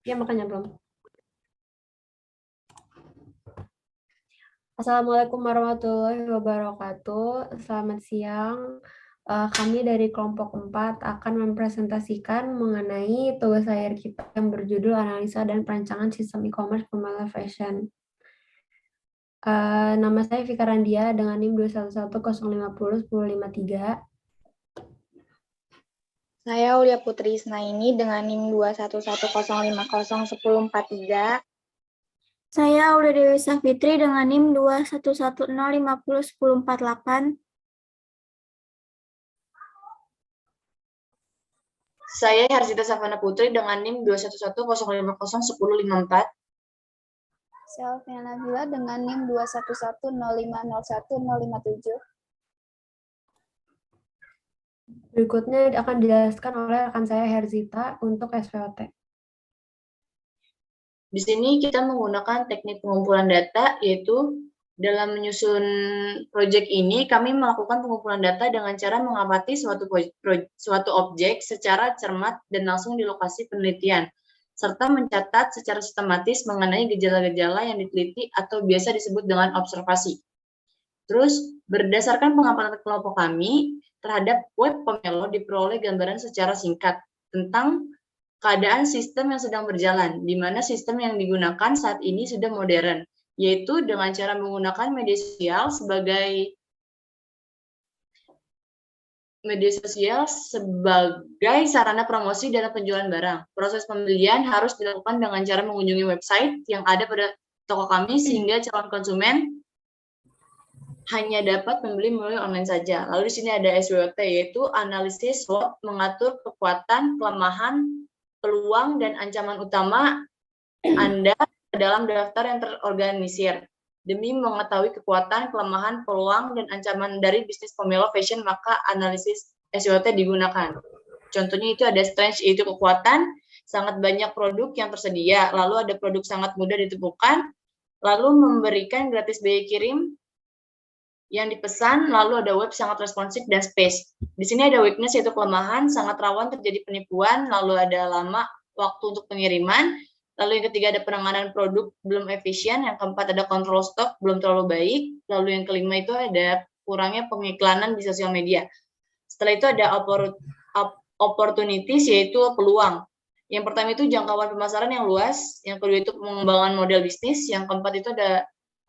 Ya, makanya belum. Assalamualaikum warahmatullahi wabarakatuh. Selamat siang. Kami dari kelompok 4 akan mempresentasikan mengenai tugas akhir kita yang berjudul Analisa dan Perancangan Sistem E-commerce Pemula Fashion. Nama saya Vika Randia dengan NIM 211050153. Saya Aulia Putri Isnaini dengan NIM 211050143. Saya Aulia Dewi Safitri dengan NIM 211050148. Saya Herzita Savana Putri dengan NIM 21105011054. Saya Alfiana Nabila dengan NIM 21105011057. Berikutnya akan dijelaskan oleh rekan saya Herzita untuk SPOT. Di sini kita menggunakan teknik pengumpulan data, yaitu dalam menyusun proyek ini kami melakukan pengumpulan data dengan cara mengamati suatu objek secara cermat dan langsung di lokasi penelitian, serta mencatat secara sistematis mengenai gejala-gejala yang diteliti atau biasa disebut dengan observasi. Terus, berdasarkan pengamatan kelompok kami terhadap web Pomelo diperoleh gambaran secara singkat tentang keadaan sistem yang sedang berjalan, di mana sistem yang digunakan saat ini sudah modern, yaitu dengan cara menggunakan media sosial sebagai sarana promosi dan penjualan barang. Proses pembelian harus dilakukan dengan cara mengunjungi website yang ada pada toko kami sehingga calon konsumen hanya dapat membeli melalui online saja. Lalu di sini ada SWOT, yaitu analisis SWOT, mengatur kekuatan, kelemahan, peluang, dan ancaman utama Anda dalam daftar yang terorganisir. Demi mengetahui kekuatan, kelemahan, peluang, dan ancaman dari bisnis Pomelo Fashion, maka analisis SWOT digunakan. Contohnya itu ada strength, yaitu kekuatan, sangat banyak produk yang tersedia, lalu ada produk sangat mudah ditemukan, lalu memberikan gratis biaya kirim yang dipesan, lalu ada web sangat responsif dan space. Di sini ada weakness, yaitu kelemahan, sangat rawan terjadi penipuan, lalu ada lama waktu untuk pengiriman, lalu yang ketiga ada penanganan produk belum efisien, yang keempat ada kontrol stok belum terlalu baik, lalu yang kelima itu ada kurangnya pengiklanan di sosial media. Setelah itu ada opportunities, yaitu peluang. Yang pertama itu jangkauan pemasaran yang luas, yang kedua itu pengembangan model bisnis, yang keempat itu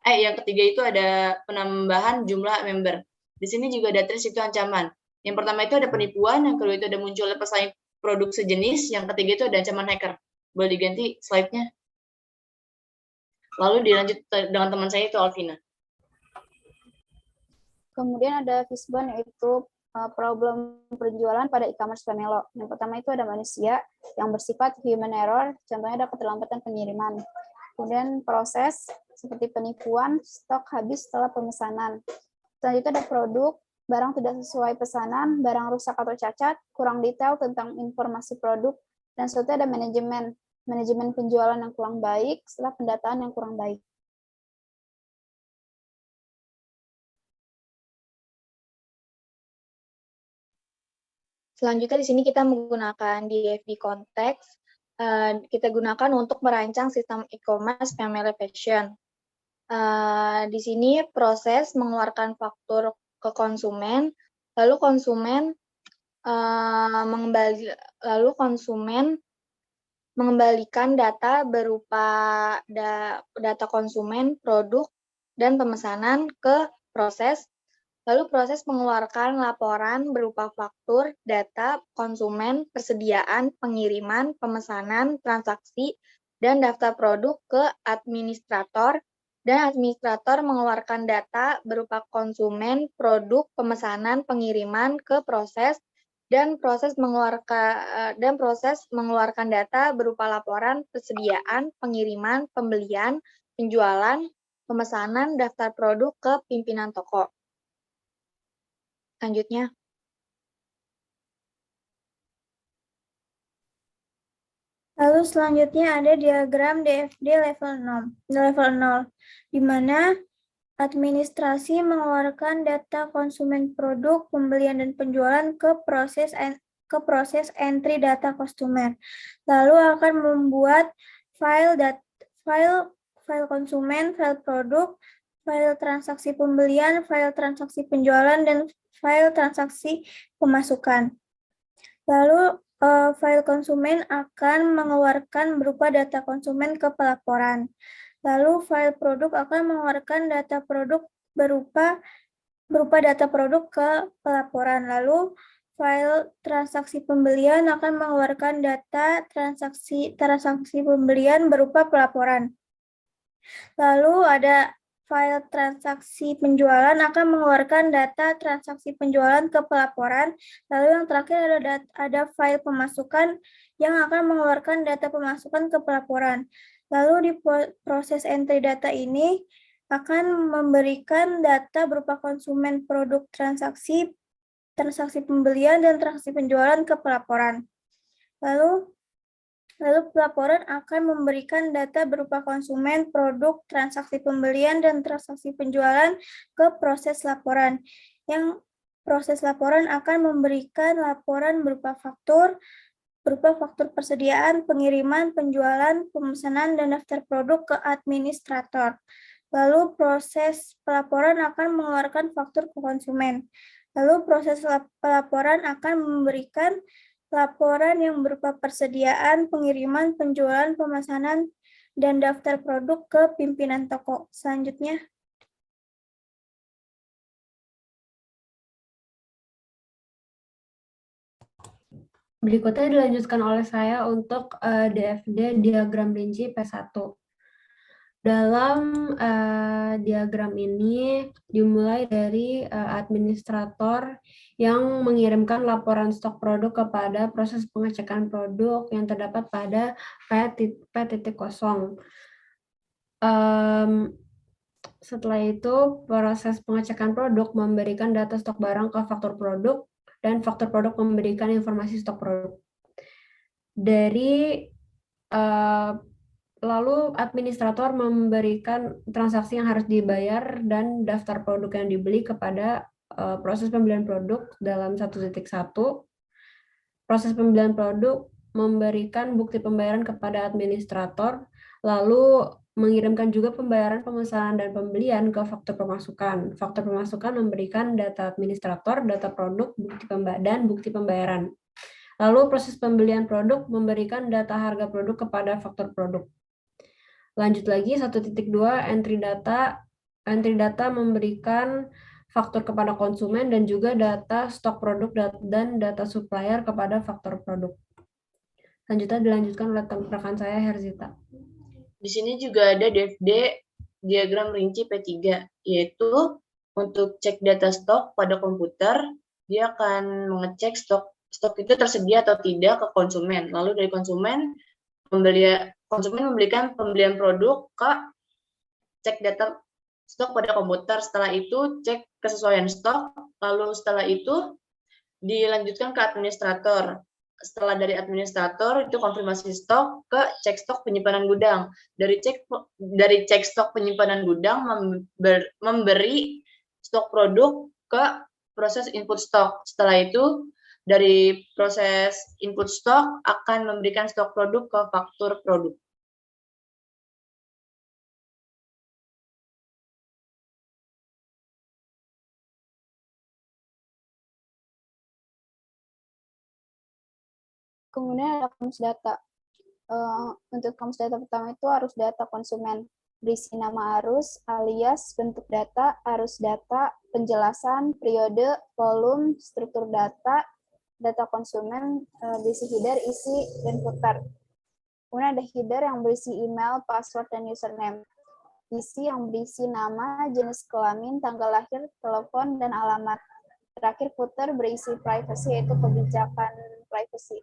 yang ketiga itu ada penambahan jumlah member. Di sini juga ada threat, itu ancaman. Yang pertama itu ada penipuan, yang kedua itu ada munculnya pesaing produk sejenis, yang ketiga itu ada ancaman hacker. Boleh diganti slide-nya. Lalu dilanjut dengan teman saya itu Alvina. Kemudian ada Fishbone, yaitu problem penjualan pada e-commerce Pomelo. Yang pertama itu ada manusia yang bersifat human error, contohnya ada keterlambatan pengiriman. Kemudian proses seperti penipuan, stok habis setelah pemesanan. Selanjutnya ada produk, barang tidak sesuai pesanan, barang rusak atau cacat, kurang detail tentang informasi produk, dan selanjutnya ada manajemen penjualan yang kurang baik setelah pendataan yang kurang baik. Selanjutnya di sini kita menggunakan DFD konteks. Kita gunakan untuk merancang sistem e-commerce Pomelo Fashion. Di sini proses mengeluarkan faktur ke konsumen, lalu konsumen mengembalikan data berupa data konsumen, produk, dan pemesanan ke proses. Lalu proses mengeluarkan laporan berupa faktur, data, konsumen, persediaan, pengiriman, pemesanan, transaksi, dan daftar produk ke administrator, dan administrator mengeluarkan data berupa konsumen, produk, pemesanan, pengiriman ke proses, dan proses mengeluarkan data berupa laporan, persediaan, pengiriman, pembelian, penjualan, pemesanan, daftar produk ke pimpinan toko. Selanjutnya. Lalu selanjutnya ada diagram DFD level 0, di mana administrasi mengeluarkan data konsumen produk, pembelian dan penjualan ke proses ke proses entry data customer. Lalu akan membuat file konsumen, file produk, file transaksi pembelian, file transaksi penjualan, dan file transaksi pemasukan. Lalu file konsumen akan mengeluarkan berupa data konsumen ke pelaporan. Lalu file produk akan mengeluarkan data produk berupa data produk ke pelaporan. Lalu file transaksi pembelian akan mengeluarkan data transaksi pembelian berupa pelaporan. Lalu ada file transaksi penjualan akan mengeluarkan data transaksi penjualan ke pelaporan. Lalu yang terakhir ada file pemasukan yang akan mengeluarkan data pemasukan ke pelaporan. Lalu di proses entry data ini akan memberikan data berupa konsumen, produk, transaksi pembelian, dan transaksi penjualan ke pelaporan. Lalu pelaporan akan memberikan data berupa konsumen, produk, transaksi pembelian, dan transaksi penjualan ke proses laporan. Yang proses laporan akan memberikan laporan berupa faktur persediaan, pengiriman, penjualan, pemesanan, dan daftar produk ke administrator. Lalu proses pelaporan akan mengeluarkan faktur ke konsumen. Lalu proses pelaporan akan memberikan laporan yang berupa persediaan, pengiriman, penjualan, pemesanan, dan daftar produk ke pimpinan toko. Selanjutnya. Berikutnya dilanjutkan oleh saya untuk DFD diagram rinci P1. Dalam diagram ini dimulai dari administrator yang mengirimkan laporan stok produk kepada proses pengecekan produk yang terdapat pada P0. Setelah itu, proses pengecekan produk memberikan data stok barang ke faktur produk, dan faktur produk memberikan informasi stok produk. Lalu administrator memberikan transaksi yang harus dibayar dan daftar produk yang dibeli kepada proses pembelian produk dalam 1.1. Proses pembelian produk memberikan bukti pembayaran kepada administrator, lalu mengirimkan juga pembayaran, pemesanan, dan pembelian ke faktur pemasukan. Faktur pemasukan memberikan data administrator, data produk, bukti pembayaran. Lalu proses pembelian produk memberikan data harga produk kepada faktur produk. Lanjut lagi 1.2 entry data memberikan faktur kepada konsumen dan juga data stok produk dan data supplier kepada faktur produk. Selanjutnya dilanjutkan oleh rekan saya Herzita. Di sini juga ada DFD diagram rinci P3, yaitu untuk cek data stok pada komputer, dia akan mengecek stok itu tersedia atau tidak ke konsumen. Lalu dari konsumen memberikan pembelian produk ke cek data stok pada komputer. Setelah itu cek kesesuaian stok, lalu setelah itu dilanjutkan ke administrator. Setelah dari administrator itu konfirmasi stok ke cek stok penyimpanan gudang. Dari cek stok penyimpanan gudang memberi stok produk ke proses input stok. Setelah itu dari proses input stok akan memberikan stok produk ke faktur produk. Kemudian ada kamus data. Untuk kamus data pertama itu arus data konsumen. Berisi nama arus, alias, bentuk data, arus data, penjelasan, periode, volume, struktur data, data konsumen, berisi header, isi, dan footer. Kemudian ada header yang berisi email, password, dan username. Isi yang berisi nama, jenis kelamin, tanggal lahir, telepon, dan alamat. Terakhir footer berisi privacy, yaitu kebijakan privacy.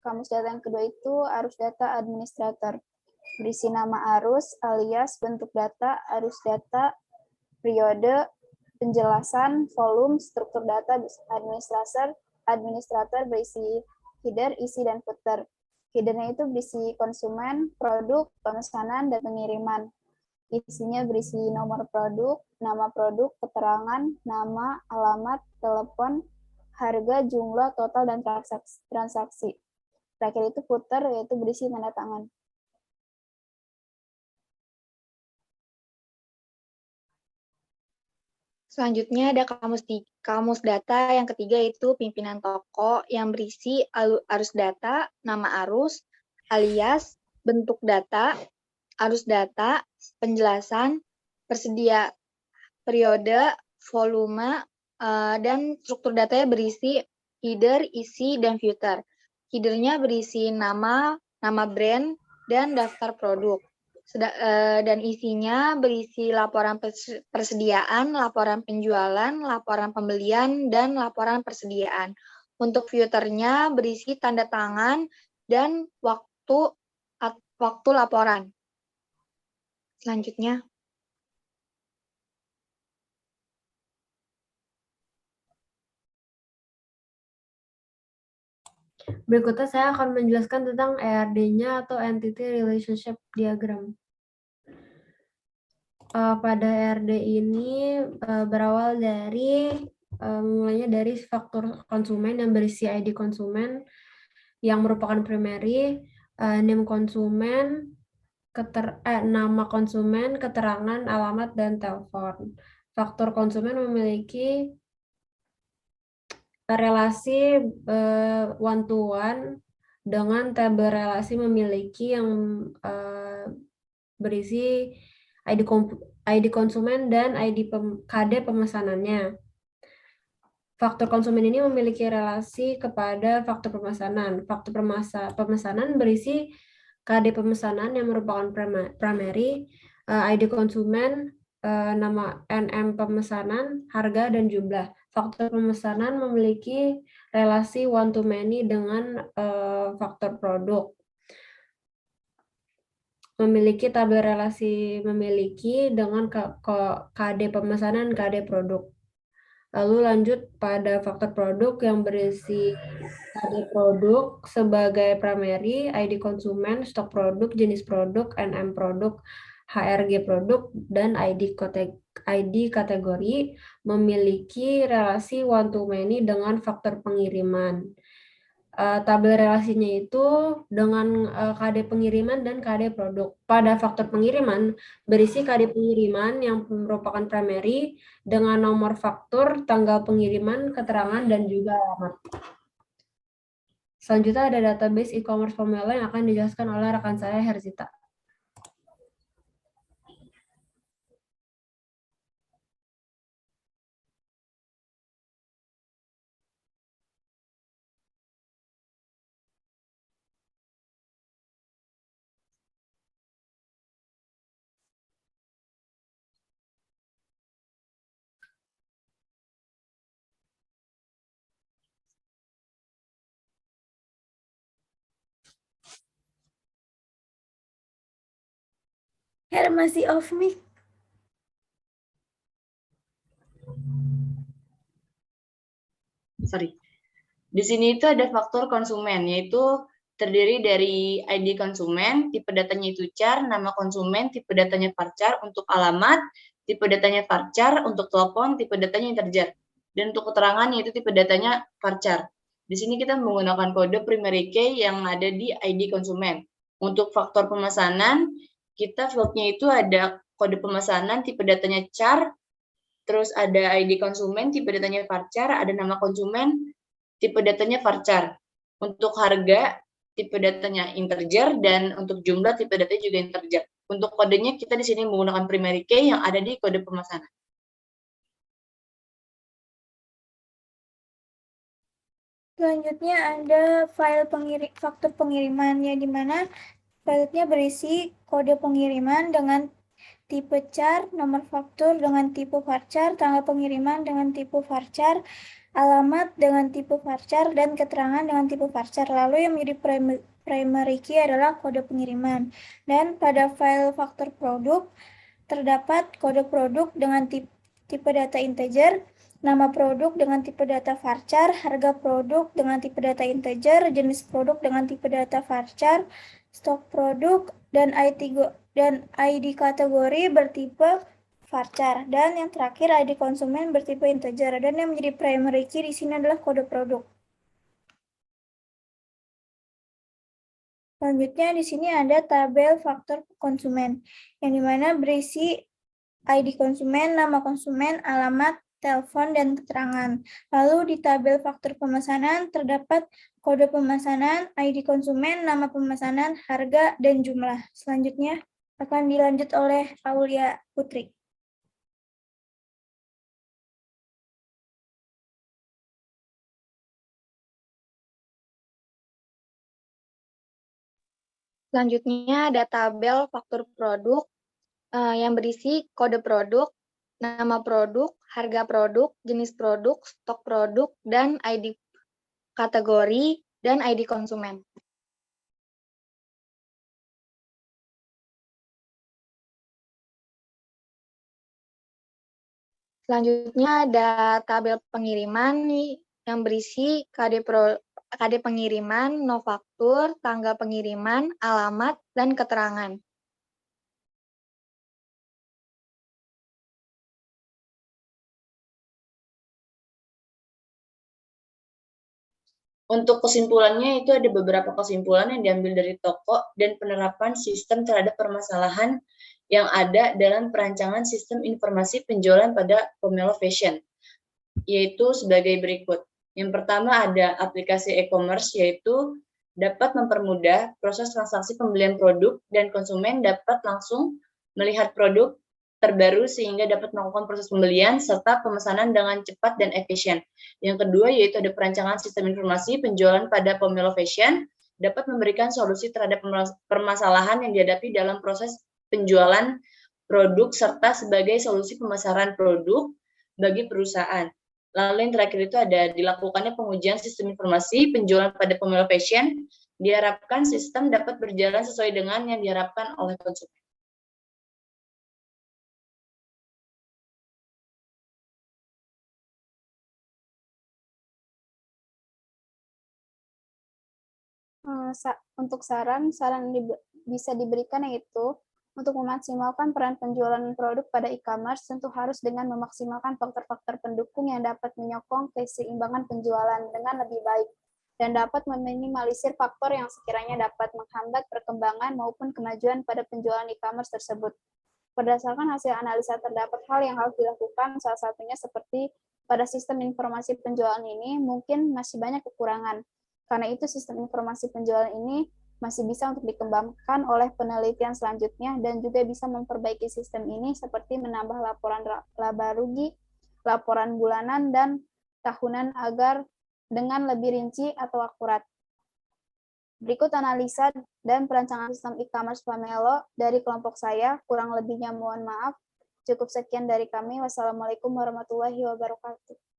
Kamus data yang kedua itu arus data administrator. Berisi nama arus, alias, bentuk data, arus data, periode, penjelasan, volume, struktur data, administrator berisi header, isi, dan footer. Headernya itu berisi konsumen, produk, pemesanan, dan pengiriman. Isinya berisi nomor produk, nama produk, keterangan, nama, alamat, telepon, harga, jumlah, total, dan transaksi. Terakhir itu footer, yaitu berisi tanda tangan. Selanjutnya ada kamus data yang ketiga yaitu pimpinan toko yang berisi arus data, nama arus, alias, bentuk data, arus data, penjelasan, persedia periode, volume, dan struktur datanya berisi header, isi, dan footer. Headernya berisi nama brand, dan daftar produk. Dan isinya berisi laporan persediaan, laporan penjualan, laporan pembelian, dan laporan persediaan. Untuk footernya berisi tanda tangan dan waktu laporan. Selanjutnya. Berikutnya saya akan menjelaskan tentang ERD-nya atau Entity Relationship Diagram. Pada ERD ini berawal dari mulainya dari faktor konsumen yang berisi ID konsumen yang merupakan primary, name konsumen, nama konsumen, keterangan, alamat, dan telepon. Faktor konsumen memiliki relasi one-to-one dengan tabel relasi memiliki yang berisi ID konsumen dan KD pemesanannya. Faktor konsumen ini memiliki relasi kepada faktor pemesanan. Faktor pemesanan berisi KD pemesanan yang merupakan primary, ID konsumen, nama NM pemesanan, harga, dan jumlah. Faktor pemesanan memiliki relasi one-to-many dengan faktor produk. Memiliki tabel relasi memiliki dengan KD pemesanan, KD produk. Lalu lanjut pada faktor produk yang berisi KD produk sebagai primary, ID konsumen, stok produk, jenis produk, NM produk, HRG produk, dan ID kategori memiliki relasi one-to-many dengan faktor pengiriman. Tabel relasinya itu dengan KD pengiriman dan KD produk. Pada faktor pengiriman, berisi KD pengiriman yang merupakan primary dengan nomor faktur, tanggal pengiriman, keterangan, dan juga alamat. Selanjutnya ada database e-commerce formula yang akan dijelaskan oleh rekan saya, Herzita. Masih off mic. Sorry. Di sini itu ada faktor konsumen, yaitu terdiri dari ID konsumen, tipe datanya itu char, nama konsumen, tipe datanya varchar untuk alamat, tipe datanya varchar untuk telepon, tipe datanya integer. Dan untuk keterangan yaitu tipe datanya varchar. Di sini kita menggunakan kode primary key yang ada di ID konsumen. Untuk faktor pemesanan, kita fieldnya itu ada kode pemesanan, tipe datanya char, terus ada ID konsumen, tipe datanya varchar, ada nama konsumen, tipe datanya varchar. Untuk harga, tipe datanya integer, dan untuk jumlah, tipe datanya juga integer. Untuk kodenya, kita di sini menggunakan primary key yang ada di kode pemesanan. Selanjutnya ada file faktur pengirimannya, di mana filenya berisi kode pengiriman dengan tipe char, nomor faktur dengan tipe varchar, tanggal pengiriman dengan tipe varchar, alamat dengan tipe varchar, dan keterangan dengan tipe varchar. Lalu yang menjadi primary key adalah kode pengiriman. Dan pada file faktur produk terdapat kode produk dengan tipe data integer, nama produk dengan tipe data varchar, harga produk dengan tipe data integer, jenis produk dengan tipe data varchar, stok produk, dan ID kategori bertipe varchar. Dan yang terakhir ID konsumen bertipe integer. Dan yang menjadi primary key di sini adalah kode produk. Selanjutnya di sini ada tabel faktor konsumen, yang dimana berisi ID konsumen, nama konsumen, alamat, telepon, dan keterangan. Lalu di tabel faktor pemesanan terdapat kode pemesanan, ID konsumen, nama pemesanan, harga, dan jumlah. Selanjutnya akan dilanjut oleh Aulia Putri. Selanjutnya ada tabel faktur produk yang berisi kode produk, nama produk, harga produk, jenis produk, stok produk, dan ID kategori, dan ID konsumen. Selanjutnya ada tabel pengiriman yang berisi KD pengiriman, nofaktur, tanggal pengiriman, alamat, dan keterangan. Untuk kesimpulannya itu ada beberapa kesimpulan yang diambil dari toko dan penerapan sistem terhadap permasalahan yang ada dalam perancangan sistem informasi penjualan pada Pomelo Fashion, yaitu sebagai berikut. Yang pertama ada aplikasi e-commerce, yaitu dapat mempermudah proses transaksi pembelian produk dan konsumen dapat langsung melihat produk terbaru sehingga dapat melakukan proses pembelian serta pemesanan dengan cepat dan efisien. Yang kedua yaitu ada perancangan sistem informasi penjualan pada Pomelo Fashion dapat memberikan solusi terhadap permasalahan yang dihadapi dalam proses penjualan produk serta sebagai solusi pemasaran produk bagi perusahaan. Lalu yang terakhir itu ada dilakukannya pengujian sistem informasi penjualan pada Pomelo Fashion. Diharapkan sistem dapat berjalan sesuai dengan yang diharapkan oleh konsumen. Untuk saran bisa diberikan yaitu untuk memaksimalkan peran penjualan produk pada e-commerce tentu harus dengan memaksimalkan faktor-faktor pendukung yang dapat menyokong keseimbangan penjualan dengan lebih baik dan dapat meminimalisir faktor yang sekiranya dapat menghambat perkembangan maupun kemajuan pada penjualan e-commerce tersebut. Berdasarkan hasil analisa terdapat hal yang harus dilakukan, salah satunya seperti pada sistem informasi penjualan ini mungkin masih banyak kekurangan. Karena itu sistem informasi penjualan ini masih bisa untuk dikembangkan oleh penelitian selanjutnya dan juga bisa memperbaiki sistem ini seperti menambah laporan laba rugi, laporan bulanan, dan tahunan agar dengan lebih rinci atau akurat. Berikut analisa dan perancangan sistem e-commerce Pomelo dari kelompok saya. Kurang lebihnya mohon maaf. Cukup sekian dari kami. Wassalamualaikum warahmatullahi wabarakatuh.